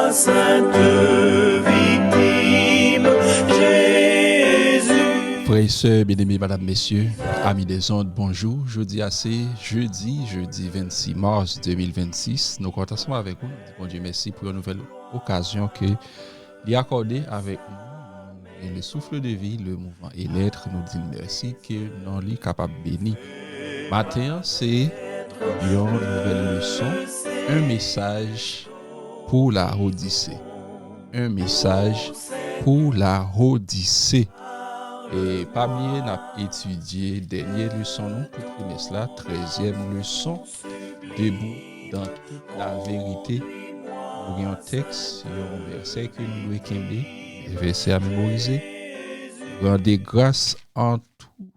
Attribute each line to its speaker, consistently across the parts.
Speaker 1: la sainte victime, Jésus.
Speaker 2: Frères et sœurs, bien-aimés, madame, messieurs, amis des ondes, bonjour. Jeudi 26 mars 2026. Nous comptons ensemble avec vous. Nous disons bon Dieu merci pour une nouvelle occasion que l'y accorder avec nous. Et le souffle de vie, le mouvement et l'être, nous disons merci que nous sommes capables de bénir. Matin, c'est une nouvelle leçon, un message pour la Odyssée. Un message pour la Odyssée. Et parmi nous avons étudié dernière leçon nous pour trimestre là, 13e leçon, debout dans toute la vérité. Nous avons un texte, un verset que nous devons kembe, un verset à mémoriser. Rendez grâce en toutes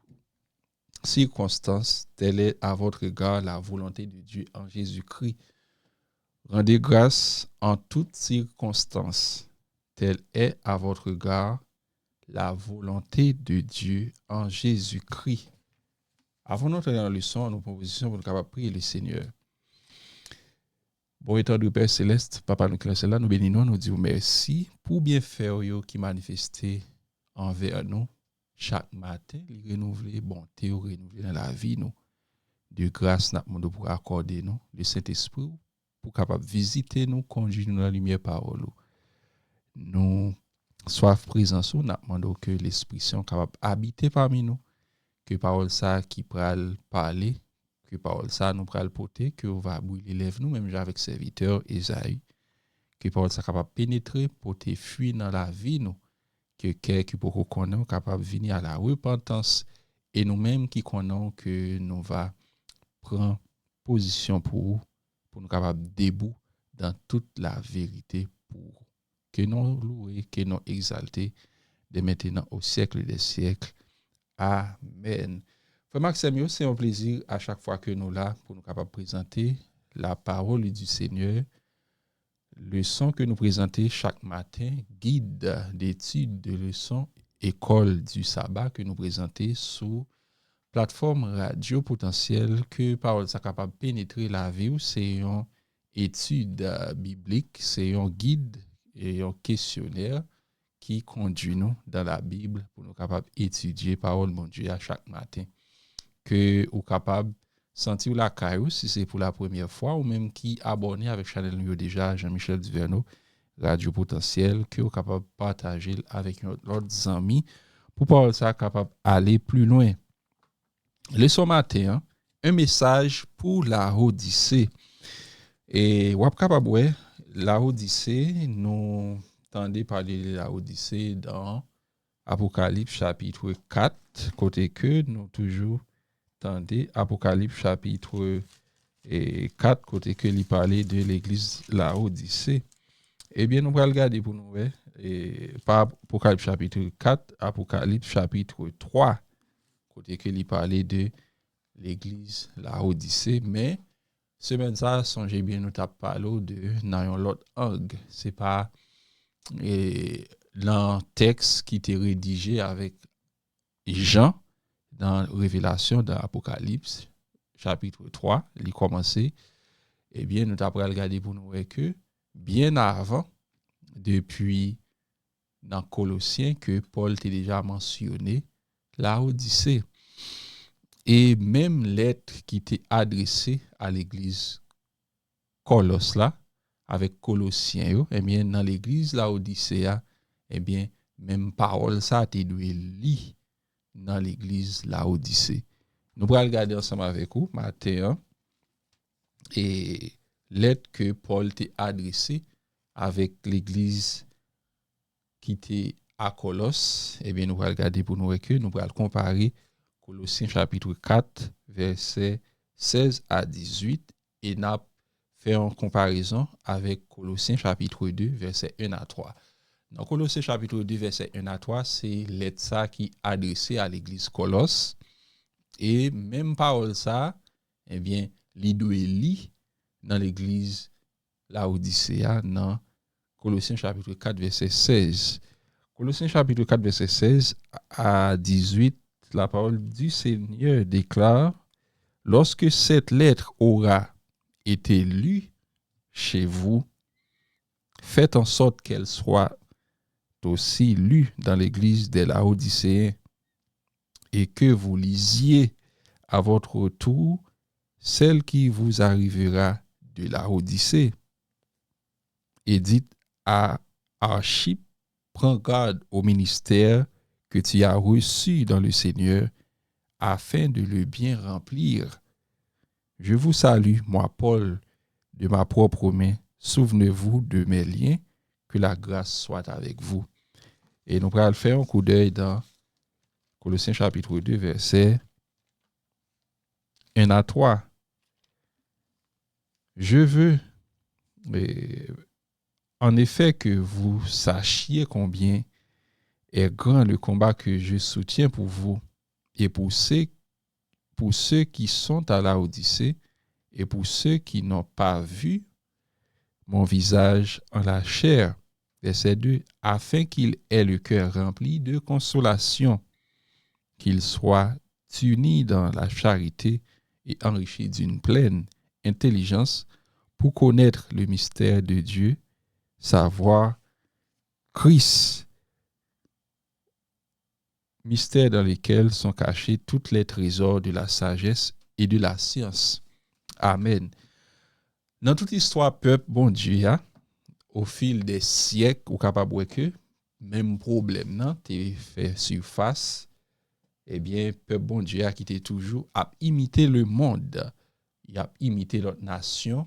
Speaker 2: circonstances, telle est à votre égard la volonté de Dieu en Jésus-Christ. Rendez grâce en toutes circonstances, telle est à votre égard la volonté de Dieu en Jésus-Christ. Avant d'entrer dans la leçon, nous propositions pour nous capables de prier le Seigneur. Bon étant de Père Céleste, Papa nous qui là, nous bénissons, nous disons merci pour bien faire qui manifesté envers nous chaque matin, les renouveler, bonté, renouveler dans la vie nous. De grâce, nous demandons pour accorder nous le Saint-Esprit pour capable visiter nous, conduire nous dans la lumière parole. Nous soif présent sous, nous demandons que l'Esprit Saint capable habiter parmi nous, que parole ça qui pral parler, que parole ça nous pral porter, que on va brûler lèvres nous même avec serviteur Esaïe, que parole ça capable pénétrer, porter fuir dans la vie nous, que quelqu'un pour connaître capable venir à la repentance et nous-mêmes qui connaissons que nous va prendre position pour nous capable debout dans toute la vérité pour que nous louer, que nous exalter de maintenant au siècle des siècles. Amen. Frère Maxime, c'est un plaisir à chaque fois que nous là pour nous capables présenter la parole du Seigneur. Leçon que nous présentons chaque matin, guide d'études de leçons, école du sabbat que nous présentons sous plateforme radio potentielle que parole ça capable pénétrer la vie. C'est une étude biblique, c'est un guide et un questionnaire qui conduit nous dans la Bible pour nous capables d'étudier parole mon Dieu à chaque matin. Que ou capable sentir la caillou si c'est pour la première fois ou même qui abonné avec channel nous déjà Jean-Michel Duverneau Radio Potentiel que ou capable partager avec d'autres amis pour parole ça capable aller plus loin. Leçon matin, un message pour la Odyssée. Et ou capable la Odyssée, nous tendez parler de la Odyssée dans Apocalypse chapitre 4, côté que nous toujours tendez Apocalypse chapitre 4, côté que il parlait de l'église la Odyssée. Eh bien, nous allons regarder pour nous, et pas Apocalypse chapitre 4, Apocalypse chapitre 3, côté que il parlait de l'église la Odyssée, mais semaine ça, songez bien, nous tape parlé de dans l'autre angle. C'est pas dans texte qui était rédigé avec Jean dans Révélation dans Apocalypse chapitre 3, il commençait. Eh bien, nous t'apprends à regarder pour nous voir que bien avant, depuis dans Colossiens, que Paul t'a déjà mentionné la Odyssée. Et même lettre qui était adressée à l'église Colosse là, avec Colossiens, eh bien, dans l'église la Odyssée, eh bien, même parole ça t'es doué lire dans l'église la Odyssée. Nous allons regarder ensemble avec vous, Matthieu, et lettre que Paul t'a adressée avec l'église qui était à Colosse. Eh bien, nous allons regarder pour nous que nous allons comparer Colossiens chapitre 4, versets 16 à 18, et nous fait en comparaison avec Colossiens chapitre 2, versets 1 à 3. Dans Colossiens chapitre 2, versets 1 à 3, c'est lettre ça qui est adressée à l'église Colosse. Et même parole ça, eh bien, li doit li dans l'église Laodicée, dans Colossiens chapitre 4, verset 16. Colossiens chapitre 4, verset 16 à 18, la parole du Seigneur déclare: lorsque cette lettre aura été lue chez vous, faites en sorte qu'elle soit aussi lue dans l'église des Laodicéens et que vous lisiez à votre tour celle qui vous arrivera de Laodicée. Et dites à Archippe, prends garde au ministère que tu as reçu dans le Seigneur afin de le bien remplir. Je vous salue, moi Paul, de ma propre main. Souvenez-vous de mes liens, que la grâce soit avec vous. Et nous allons faire un coup d'œil dans Colossiens chapitre 2, versets 1 à 3. Je veux, en effet, que vous sachiez combien est grand le combat que je soutiens pour vous et pour ceux qui sont à la Odyssée et pour ceux qui n'ont pas vu mon visage en la chair. Verset 2. Afin qu'il ait le cœur rempli de consolation, qu'il soit uni dans la charité et enrichi d'une pleine intelligence pour connaître le mystère de Dieu, savoir Christ, mystère dans lequel sont cachés tous les trésors de la sagesse et de la science. Amen. Dans toute histoire, peuple, bon Dieu, au fil des siècles, ou capable que même problème, non, t'es fait surface, eh bien, peuple, bon Dieu, qui était toujours à imiter le monde, il a imité l'autre nation,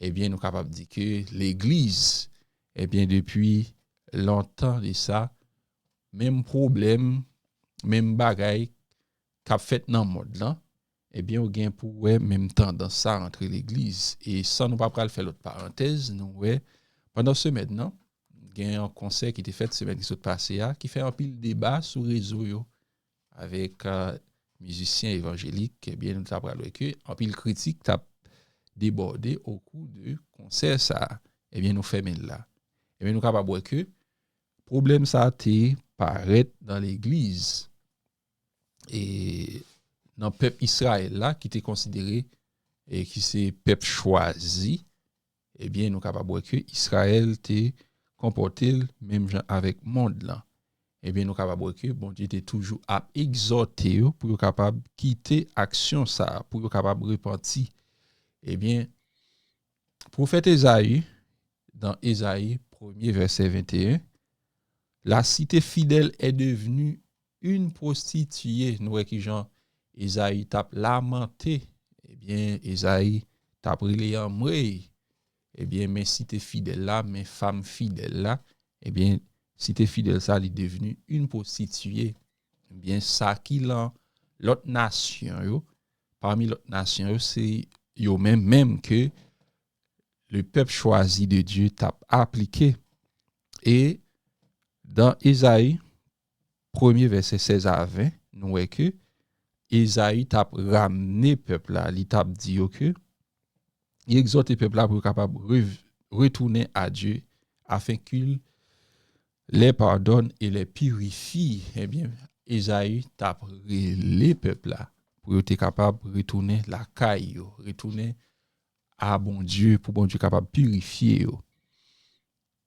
Speaker 2: eh bien, nous sommes capables de dire que l'Église, eh bien, depuis longtemps de ça, même problème, même bagaille qu'a fait dans le monde là, eh bien, on gagne pour même tendance ça entre l'Église. Et sans nous pas faire l'autre parenthèse, nous pendant ce maintenant, il y a un concert qui était fait semaine qui s'est passé qui fait un pile débat sur les réseaux avec musiciens évangéliques. Eh bien, nous avons parlé que un pile critique t'a débordé au cours du concert ça. Eh bien, nous faisons là. Eh bien, nous capable que problème ça a été paraître dans l'Église et dans le peuple Israël là qui était considéré et qui c'est peuple choisi. Eh bien, nous capable que Israël était comporté même avec monde là. Eh bien, nous capable que bon Dieu était toujours à exhorter pour capable quitter action ça, pour capable repentir. Eh bien, prophète Ésaïe dans Ésaïe 1er verset 21, la cité fidèle est devenue une prostituée. Nous voyons qui Jean Ésaïe tape lamenté. Eh bien, Ésaïe tape brûlé en mouille. Eh bien, mes cités fidèles là, mes femmes fidèles là, eh bien, cité fidèle ça, elle est devenue une prostituée. Eh bien, ça qui l'autre nation, parmi l'autre nation, c'est yo même que le peuple choisi de Dieu t'a appliqué. Et dans Ésaïe, 1er verset 16 à 20, nous voyons que Ésaïe t'a ramené peuple là, il t'a dit que il exhorte le peuple là pour capable retourner à Dieu afin qu'il les pardonne et les purifie. Eh bien, Ésaïe t'a les peuples là pour être capable de retourner la caille, retourner à bon Dieu pour bon Dieu capable de purifier.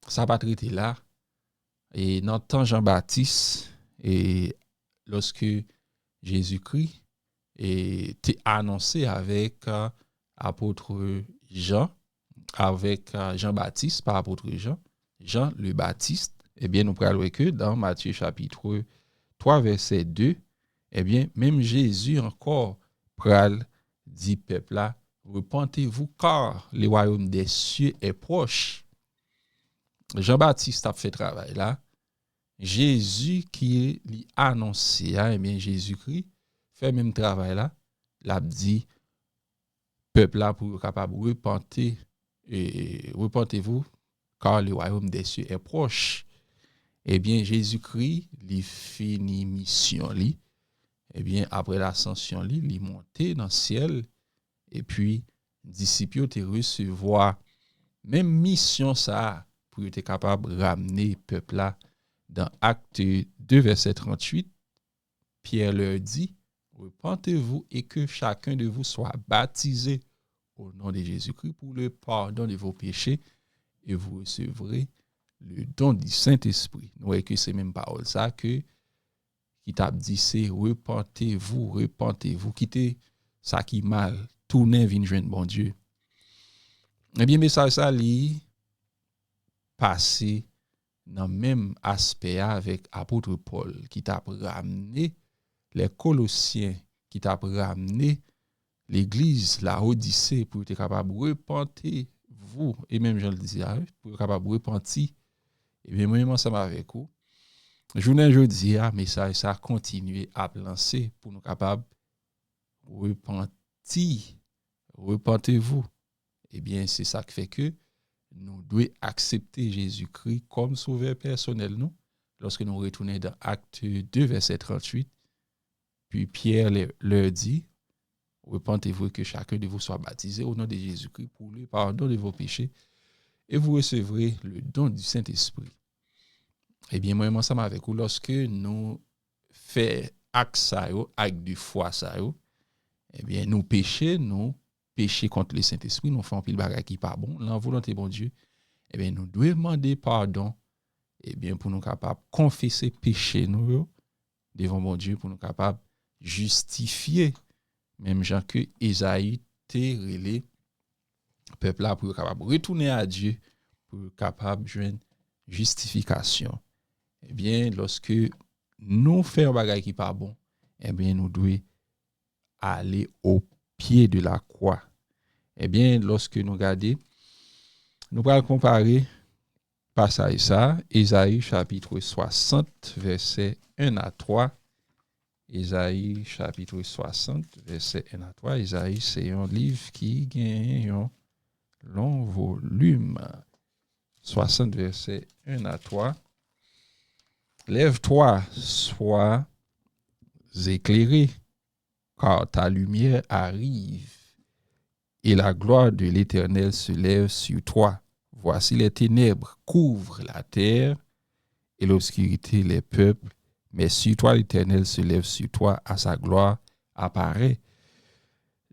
Speaker 2: Ça va traiter là. Et dans le temps Jean-Baptiste, et lorsque Jésus-Christ était annoncé avec apôtre Jean, avec Jean-Baptiste par apôtre Jean, Jean le Baptiste, eh bien, nous prenons que dans Matthieu chapitre 3, verset 2, eh bien, même Jésus encore pral dit peuple là, repentez-vous car le royaume des cieux est proche. Jean-Baptiste a fait travail là. Jésus qui lui annoncé, eh bien, Jésus-Christ fait même travail là. L'a dit, peuple là pour capable repenter et repentez-vous car le royaume des cieux est proche. Eh bien, Jésus-Christ, il finit mission li. Eh bien, après l'ascension li, il monté dans le ciel et puis disciples te recevoir même mission ça pour être capable de ramener peuple là dans Acte 2 verset 38. Pierre leur dit, repentez-vous et que chacun de vous soit baptisé au nom de Jésus-Christ pour le pardon de vos péchés et vous recevrez le don du Saint-Esprit. Nous voyons que c'est même parole ça que qui t'a dit c'est repentez-vous, quittez ça qui mal, tournez vinn joindre bon Dieu. Eh bien message ça li passé dans même aspect avec apôtre Paul qui t'a ramené les Colossiens, qui t'a ramené l'église, la Odyssée pour être capable de repentir vous et même je le disais pour être capable de repentir. Et bien moi ensemble avec vous journée jeudi message ça continuer à lancer pour nous capable repentir. Repentez-vous. Eh bien c'est ça qui fait que nous devons accepter Jésus-Christ comme sauveur personnel nous lorsque nous retournons dans Acte 2 verset 38. Puis Pierre leur dit, repentez-vous que chacun de vous soit baptisé au nom de Jésus-Christ pour le pardon de vos péchés et vous recevrez le don du Saint-Esprit. Eh bien, moi, ensemble avec vous, lorsque nous faisons acte de foi, eh bien, nous péchons contre le Saint-Esprit, nous faisons pile bagage qui pas bon, la volonté bon Dieu, eh bien, nous devons demander pardon, eh bien, pour nous capables de confesser péché nous devant bon Dieu, pour nous capables justifier, même gens que Isaïe t'est relé, peuple là pour capable retourner à Dieu, pour capable joindre justification. Eh bien, lorsque nous faisons bagay qui pas bon, eh bien, nous devons aller au pied de la croix. Eh bien, lorsque nous regardons, nous allons comparer passage ça, Isaïe chapitre 60, verset 1 à 3. Isaïe chapitre 60, verset 1 à 3. Isaïe, c'est un livre qui gagne un long volume. 60, verset 1 à 3. Lève-toi, sois éclairé, car ta lumière arrive, et la gloire de l'Éternel se lève sur toi. Voici les ténèbres couvrent la terre, et l'obscurité les peuples, mais sur toi l'Éternel se lève sur toi, à sa gloire apparaît.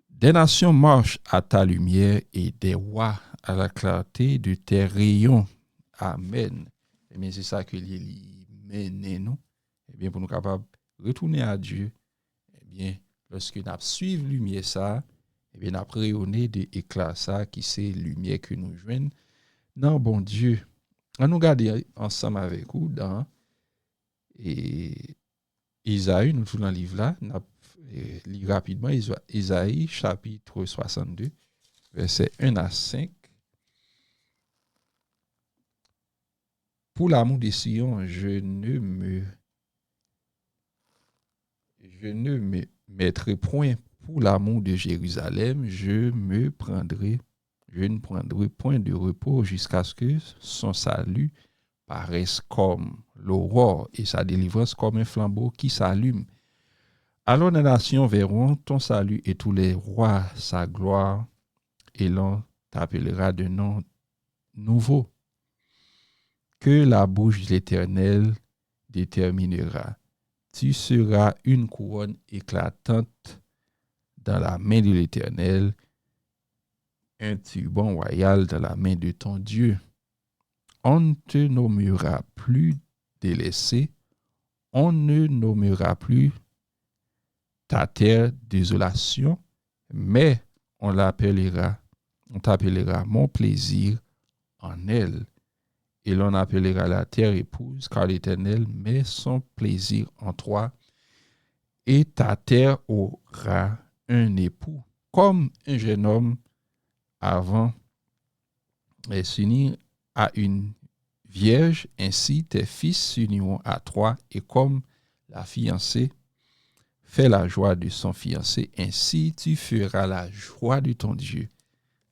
Speaker 2: Des nations marchent à ta lumière, et des rois à la clarté de tes rayons. Amen. Eh bien, c'est ça que l'Élie mène nous. Eh bien, pour nous capables de retourner à Dieu, eh bien, lorsque nous suivons lumière ça, eh bien, nous rayonné de éclat ça qui c'est lumière que nous joignons. Non, bon Dieu. On nous garder ensemble avec vous dans Isaïe, nous tout dans le livre là, nous lis rapidement Isaïe chapitre 62, verset 1 à 5. Pour l'amour de Sion, je ne me mettrai point pour l'amour de Jérusalem, je ne prendrai point de repos jusqu'à ce que son salut paraisse comme l'aurore et sa délivrance comme un flambeau qui s'allume. Alors les nations verront ton salut et tous les rois sa gloire, et l'on t'appellera de nom nouveau que la bouche de l'Éternel déterminera. Tu seras une couronne éclatante dans la main de l'Éternel, un turban royal dans la main de ton Dieu. On ne te nommera plus délaissé, on ne nommera plus ta terre désolation, mais on t'appellera mon plaisir en elle. Et l'on appellera la terre épouse, car l'Éternel met son plaisir en toi, et ta terre aura un époux, comme un jeune homme avant est s'unir à une vierge, ainsi tes fils s'uniront à toi, et comme la fiancée fait la joie de son fiancé, ainsi tu feras la joie de ton Dieu.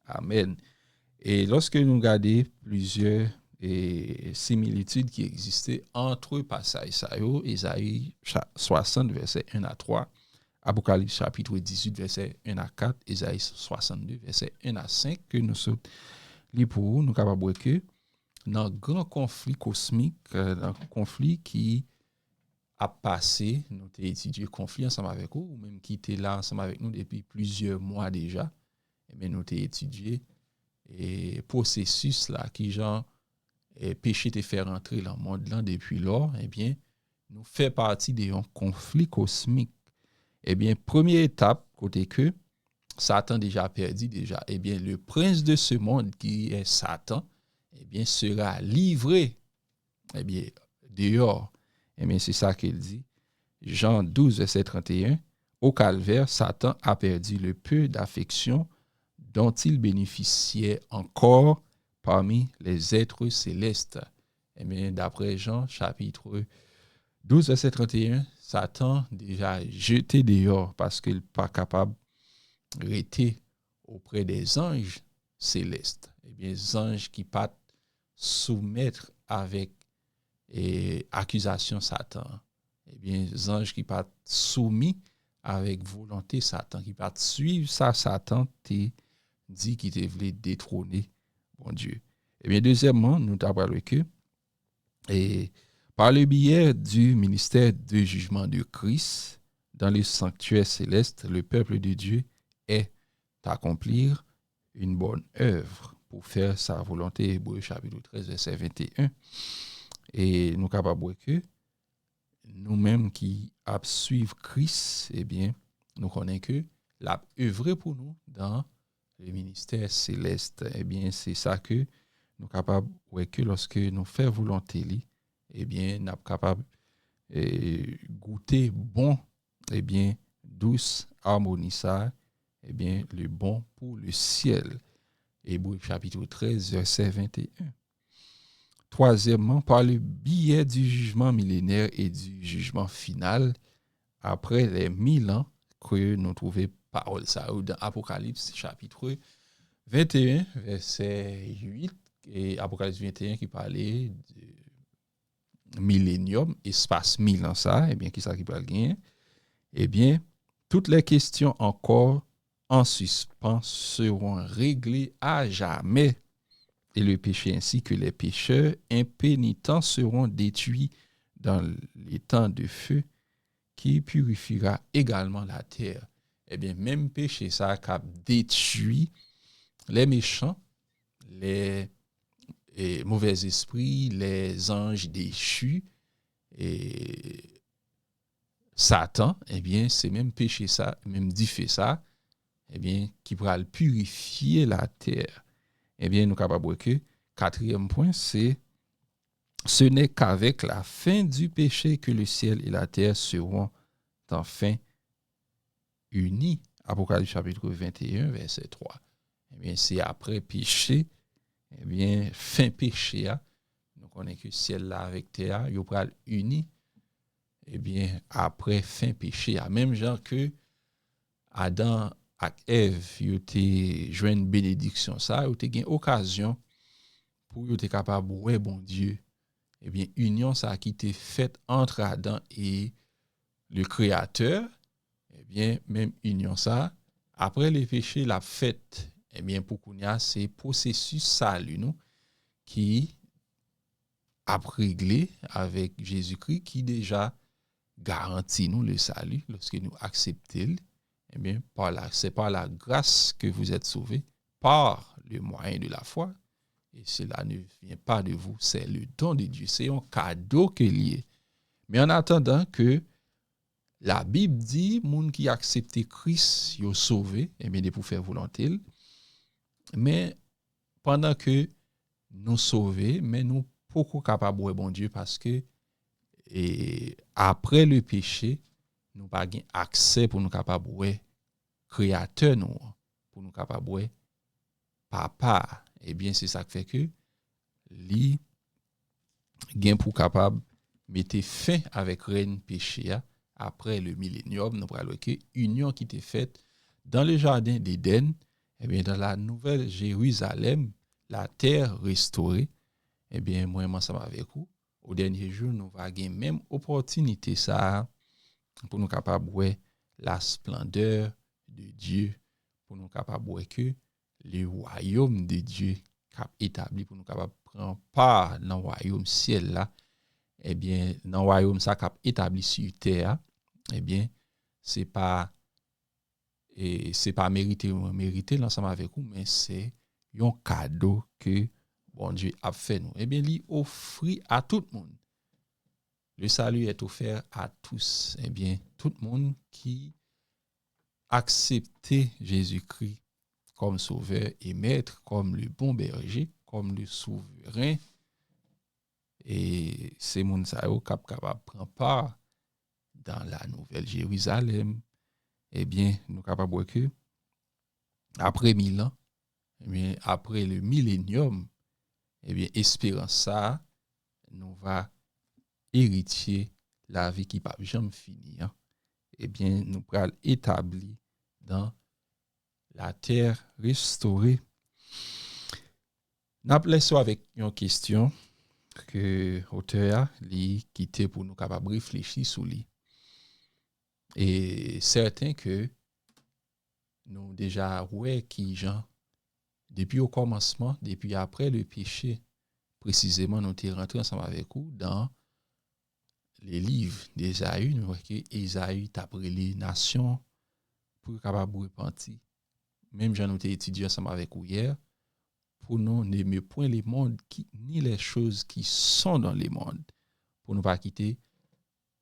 Speaker 2: Amen. Et lorsque nous regardons plusieurs similitudes qui existaient entre passages, Isaïe 60, verset 1 à 3, Apocalypse chapitre 18, verset 1 à 4, Isaïe 62, verset 1 à 5, que nous sommes libres pour nous, nous capables que dans un grand conflit cosmique, un conflit qui a passé, nous avons étudié le conflit ensemble avec vous, ou même qui était là ensemble avec nous depuis plusieurs mois déjà, et bien nous avons étudié et processus là qui genre péché te fait rentrer dans le monde là depuis lors, eh bien, nous fait partie d'un conflit cosmique. Eh bien, première étape, côté que Satan déjà perdu déjà, eh bien, le prince de ce monde qui est Satan, eh bien, sera livré, eh bien, dehors. Eh bien, c'est ça qu'il dit. Jean 12, verset 31. Au calvaire, Satan a perdu le peu d'affection dont il bénéficiait encore parmi les êtres célestes. Eh bien, d'après Jean, chapitre 12, verset 31, Satan déjà jeté dehors parce qu'il n'est pas capable de rester auprès des anges célestes. Eh bien, les anges qui pas soumettre avec accusation Satan. Eh bien, les anges qui pas soumis avec volonté Satan, qui pas suivre ça Satan, t'es dit qu'il te voulait détrôner bon Dieu. Eh bien, deuxièmement, nous t'avons que et par le biais du ministère de jugement de Christ dans le sanctuaire céleste, le peuple de Dieu est d'accomplir une bonne œuvre pour faire sa volonté. Hébreux chapitre 13, verset 21. Et nous capables que nous-mêmes qui suivons Christ, eh bien, nous connaissons que l'a œuvré pour nous dans le ministère céleste. Eh bien, c'est ça que nous capables que lorsque nous faisons volonté, eh bien, nous sommes capables de goûter bon, eh bien, douce, harmonie ça, eh bien, le bon pour le ciel. Hébreux chapitre 13, verset 21. Troisièmement, par le biais du jugement millénaire et du jugement final, après les 1000 ans que nous trouvons parole ça dans Apocalypse chapitre 21, verset 8, et Apocalypse 21 qui parlait de millénium, espace 1000 ans ça, et bien qui ça qui parle gagner, eh bien, toutes les questions encore en suspens seront réglées à jamais. Et le péché ainsi que les pécheurs impénitents seront détruits dans les temps de feu qui purifiera également la terre. Eh bien, même péché, ça a détruit les méchants, les mauvais esprits, les anges déchus, et Satan, eh bien, c'est même péché ça, même dit fait ça, eh bien, qui pourra purifier la terre. Eh bien, nous sommes capables que, quatrième point, c'est ce n'est qu'avec la fin du péché que le ciel et la terre seront enfin unis. Apocalypse chapitre 21, verset 3. Eh bien, c'est après péché, eh bien, fin péché, nous connaissons que ciel là avec terre, ils seront unis, eh bien, après fin péché, même genre que Adam et Ève, ils ont joué une bénédiction, ça, ils ont eu occasion pour être capable ouais bon Dieu, eh bien union ça qui était faite entre Adam et le créateur, eh bien même union ça après le péché la fête, eh bien pour qu'on y a c'est processus salut nous qui a réglé avec Jésus-Christ qui déjà garantit nous le salut lorsque nous acceptons, eh bien c'est par la grâce que vous êtes sauvés par le moyen de la foi. Et cela ne vient pas de vous, c'est le don de Dieu, c'est un cadeau qu'il y est. Mais en attendant que la Bible dit, moun qui accepte Christ, yo sauvé, et bien de pour faire volonté. Mais pendant que nous sauvés, mais nous beaucoup capables de bon Dieu parce que après le péché, nous pas accès pour nous capables de créateur nous, pour nous capables de papa. Eh bien c'est ça qui fait que li gen pour capable mettre fin avec reine péché après le millénium, nous parlons que union qui était faite dans le jardin d'Éden, et bien dans la nouvelle Jérusalem, la terre restaurée, et bien moi ensemble avec vous, au dernier jour nous va gagner même opportunité ça pour nous capable voir la splendeur de Dieu, pour nous capable voir que le royaume de Dieu cap établi pour nous capable prendre part dans le royaume ciel là, eh bien dans le royaume ça cap établi sur terre, eh bien c'est pas mérité l'ensemble avec vous, mais c'est un cadeau que bon Dieu a fait nous. Eh bien, il offre à tout le monde. Le salut est offert à tous. Eh bien, tout le monde qui accepte Jésus-Christ comme sauveur et maître, comme le bon berger, comme le souverain. Et c'est moun sa yo capable prendre part dans la nouvelle Jérusalem. Eh bien, nous capables voir que après 1000 ans, eh bien, après le millénium, eh bien, espérant ça, nous va héritier la vie qui pas jamais finir. Eh bien, nous pourrons établir dans la terre restaurée. N'a laissé avec une question que l'auteur li quitté pour nous capable réfléchir sur lui. Et certain que nous déjà ouais qui Jean depuis au commencement, depuis après le péché, précisément nous t'es rentré ensemble avec vous dans les livres d'Ésaïe, nous voyons que Ésaïe t'a pris les nations pour capable repentir. Même Jean nous t'ai étudié ensemble avec vous hier pour nous n'aimer point les mondes ni les choses qui sont dans les mondes pour nous pas quitter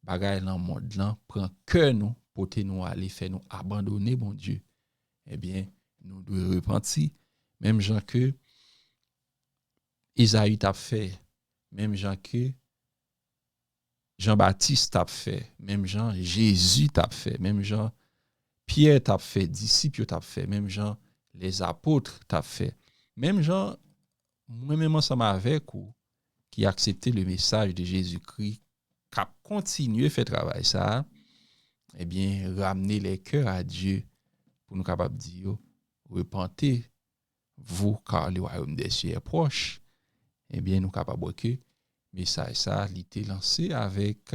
Speaker 2: bagaille dans le monde là prend cœur nous pour nous aller faire nous abandonner bon Dieu. Eh bien, nous devons repentir même Jean que Isaïe t'a fait, même Jean que Jean-Baptiste t'a fait, même Jean Jésus t'a fait, même Jean Pierre t'a fait, disciples t'a fait, même Jean les apôtres t'a fait, même Jean moi-même ensemble avec vous qui a accepté le message de Jésus-Christ, qui a continué à faire travail ça, eh bien ramener les cœurs à Dieu pour nous capables de dire repentez vous car le royaume des cieux est proche. Eh bien nous capables que message ça il était lancé avec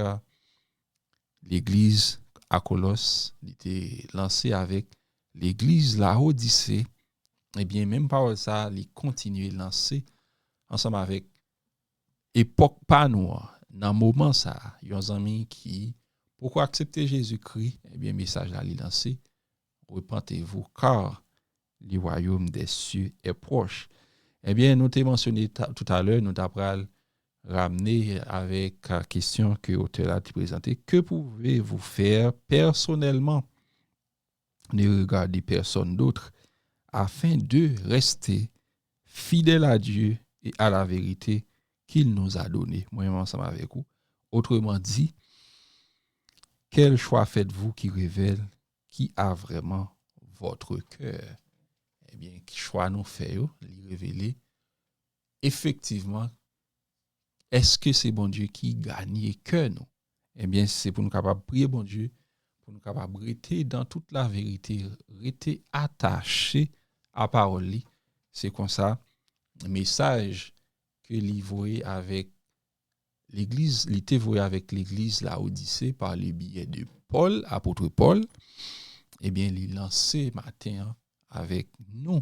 Speaker 2: l'église à Colosse, il était lancé avec l'église Laodicée. Eh bien même par ça il continue lancer ensemble avec époque pas noire dans moment ça yon ami qui pourquoi accepter Jésus-Christ. Eh bien message là il lancé repentez-vous car le royaume des cieux est proche. Eh bien nous t'ai mentionné tout à l'heure nous t'apprend ramener avec la question que l'auteur a présenté. Que pouvez-vous faire personnellement? Ne regardez personne d'autre afin de rester fidèle à Dieu et à la vérité qu'il nous a donnée. Moi-même ensemble avec vous. Autrement dit, quel choix faites-vous qui révèle qui a vraiment votre cœur? Eh bien, quel choix nous faisons, révéler effectivement est-ce que c'est bon Dieu qui gagne cœur nous? Eh bien, c'est pour nous capables de prier bon Dieu, pour nous capables de rester dans toute la vérité, rester attachés à la parole. C'est comme ça, le message que livré avec l'église, livré avec l'église Laodicée par le biais de Paul, apôtre Paul, eh bien, il lancé matin avec nous,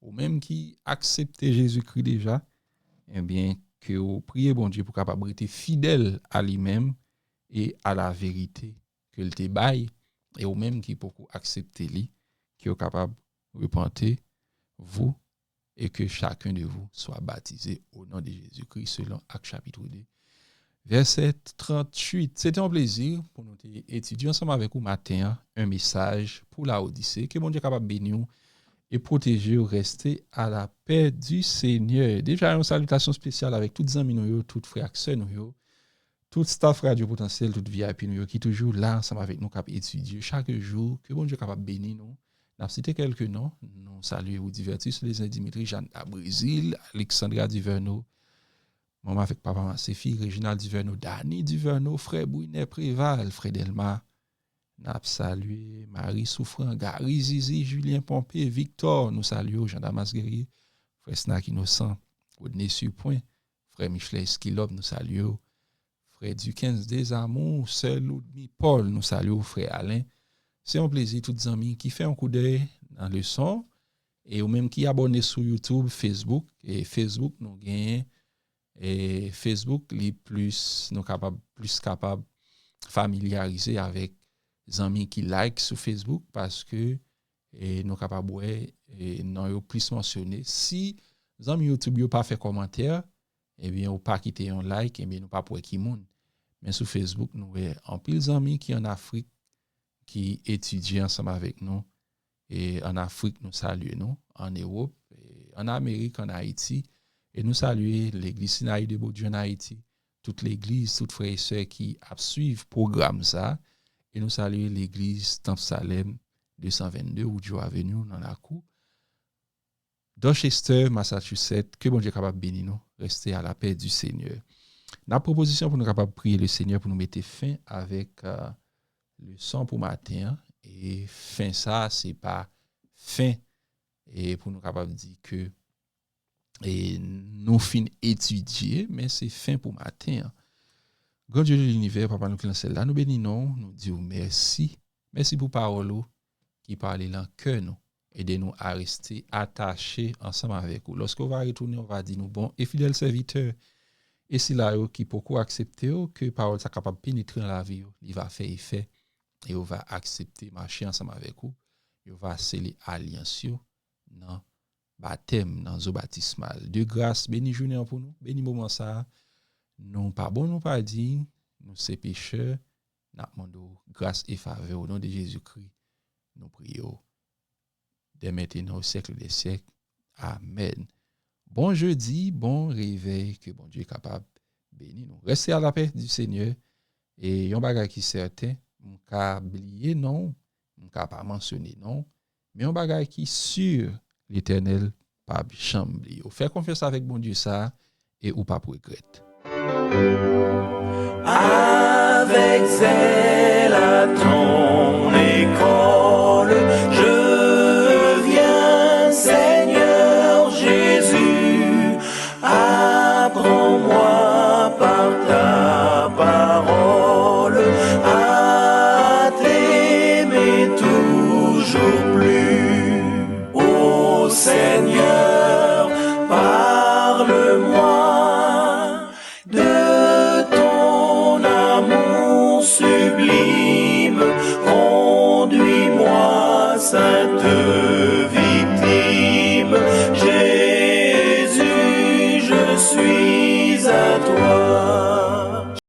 Speaker 2: ou même qui acceptait Jésus-Christ déjà, eh bien, que vous priez bon Dieu pour capable être fidèle à lui-même et à la vérité que le te baille et ou même qui pour accepter lui qui est capable de repentir vous et que chacun de vous soit baptisé au nom de Jésus-Christ selon Actes chapitre 2 verset 38. C'était un plaisir pour nous étudier ensemble avec vous matin un message pour la Odyssée que bon Dieu capable de bénir et protéger ou rester à la paix du Seigneur. Déjà, une salutation spéciale avec toutes les amis, toutes frères et sœurs, tout staff Radio Potentiel, tout VIP qui toujours là ensemble avec nous, qui étudier chaque jour, que bon Dieu capable de bénir nous. Nous cité quelques noms, nous saluons ou divertis les Dimitri, Jeanne à Brésil, Alexandria Duverneau, maman avec papa Masséfi, Réginald Duverneau, Dani Duverneau, frère Bouinet Préval, frère Delma, Nap salué Marie Souffrant, Gary Zizi, Julien Pompé, Victor, nous saluons Jean Damas Guerrier, frère Snack Innocent, Rodney Surpoint, frère Michelet Skilop, nous saluons, frère Duquesne des Amours, sœur Ludmi Paul, nous saluons, frère Alain. C'est un plaisir, tous les amis qui fait un coup d'œil dans le son et ou même qui abonnent sur YouTube, Facebook, et Facebook, nous gagnons, et Facebook, les plus, nous capables, plus capables familiariser avec les amis qui like sur Facebook parce que nous capables et non yo plus mentionné. Si amis YouTube yo pas fait commentaire, eh bien ou pas quitter un like, eh bien nous pas pour qui monde. Mais sur Facebook nous en pile amis qui en Afrique qui étudient ensemble avec nous et en Afrique nous saluons nous, en Europe, et en Amérique, en Haïti et nous saluons l'église Sinaï de Beaudieu en Haïti, toute l'église, toutes frères et sœurs qui suivent programme ça et nous saluons l'église Temple Salem 222 ou Joe Avenue dans la cour Dorchester, Massachusetts, que bon Dieu capable bénir nous, rester à la paix du Seigneur. La proposition pour nous capable prier le Seigneur pour nous mettre fin avec le son pour matin et fin ça c'est pas fin et pour nous capable dire que et nous fin étudier mais c'est fin pour matin. Grand Dieu de l'univers, papa nous qui là, nous bénissons, nous disons merci. Merci pour parole qui parle dans cœur nous. Aidez-nous à rester attachés ensemble avec vous. Lorsqu'on va retourner, on va dire nous bon et fidèle serviteur. Et si là qui pourquoi accepter que parole ça capable pénétrer dans la vie, il va faire effet et on va accepter marcher ensemble avec vous. Il va sceller alliance dans baptême dans eau baptismale. De grâce, béni journée pour nous, béni moment ça. Non pas bon, non pas dit, nous c'est pécheurs, nous demandons grâce et faveur au nom de Jésus-Christ. Nous prions dès maintenant au siècle des siècles. Amen. Bon jeudi, bon réveil, que bon Dieu est capable de bénir nous. Restez à la paix du Seigneur. Et yon bagay qui certain, m'ka oublier non, m'ka pas mentionner non, mais yon bagay qui sûr l'Éternel pas chambre. Faire confiance avec bon Dieu ça et ou pas pour regretter.
Speaker 1: Avec zèle à ton école, je viens, Seigneur Jésus, apprends-moi par ta parole à t'aimer toujours plus. Ô Seigneur, parle-moi de ton amour sublime, conduis-moi, sainte vie.